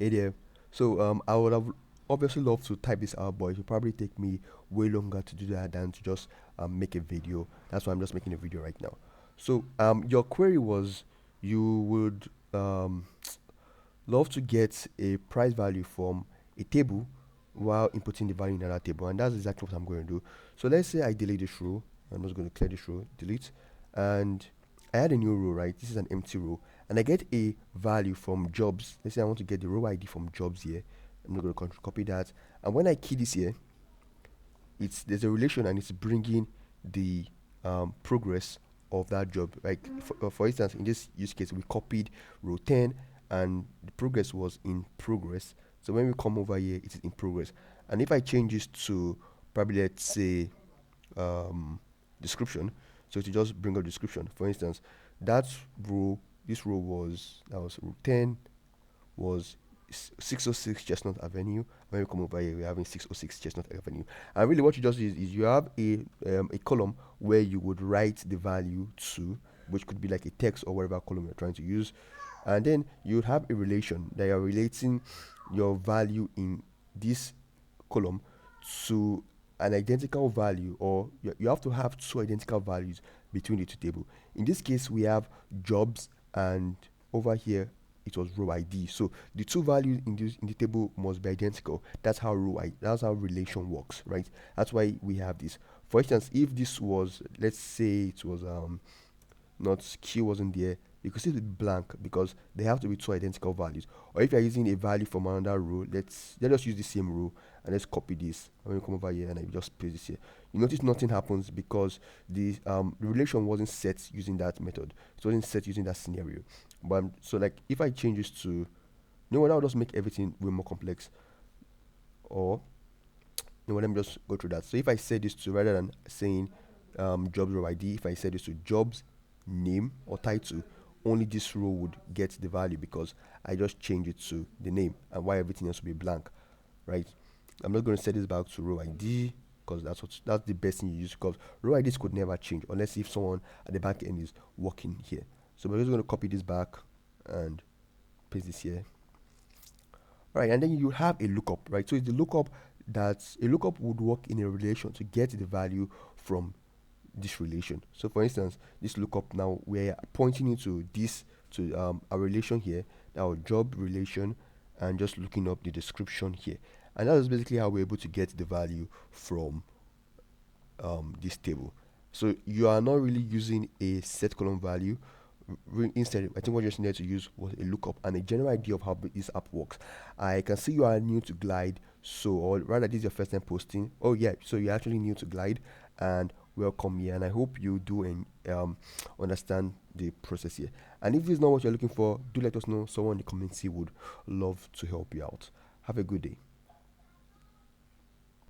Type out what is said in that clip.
Hey there. So I would have obviously loved to type this out, but it would probably take me way longer to do that than to just make a video. That's why I'm just making a video right now. So your query was you would love to get a price value from a table while inputting the value in another table, and that's exactly what I'm going to do. So let's say I delete this row. I'm just going to clear this row, delete, and I add a new row, right? This is an empty row, and I get a value from jobs. Let's say I want to get the row ID from jobs here. I'm not going to copy that, and when I key this here, there's a relation and it's bringing the progress of that job. Like for instance, in this use case, we copied row 10 and the progress was in progress. So when we come over here, it is in progress. And if I change this to probably, let's say, um, description, so to just bring up description, for instance, that row, this row that was row 10 was 606 Chestnut Avenue. When we come over here, we're having 606 Chestnut Avenue. And really, what you just is you have a column where you would write the value to, which could be like a text or whatever column you're trying to use, and then you would have a relation that you're relating your value in this column to an identical value, or you have to have two identical values between the two tables. In this case, we have jobs, and over here it was row ID. So the two values in the table must be identical. That's how relation works, right? That's why we have this. For instance, if this was, let's say it was not Q wasn't there, you could see it blank because they have to be two identical values. Or if you're using a value from another row, let's just use the same row and let's copy this. I'm going to come over here and I just paste this here. You notice nothing happens because the relation wasn't set using that method. It wasn't set using that scenario. But so like if I change this to, you know what, I'll just make everything way more complex. Or you know, let me just go through that. So if I set this to, rather than saying jobs row ID, if I set this to jobs name or title, only this row would get the value because I just change it to the name, and why everything else will be blank, right? I'm not going to set this back to row ID because that's the best thing you use, because row IDs could never change unless if someone at the back end is working here. So we're just going to copy this back and paste this here. Right, and then you have a lookup, right? So it's the lookup that a lookup would work in a relation to get the value from this relation. So for instance, this lookup, now we're pointing into this, to a relation here, our job relation, and just looking up the description here, and that is basically how we're able to get the value from this table. So you are not really using a set column value. Instead, I think what you just needed to use was a lookup and a general idea of how this app works. I can see you are new to Glide, so, or rather this is your first time posting. Oh yeah, so you're actually new to Glide, and welcome here, and I hope you do and understand the process here. And if this is not what you're looking for, do let us know. Someone in the community would love to help you out. Have a good day.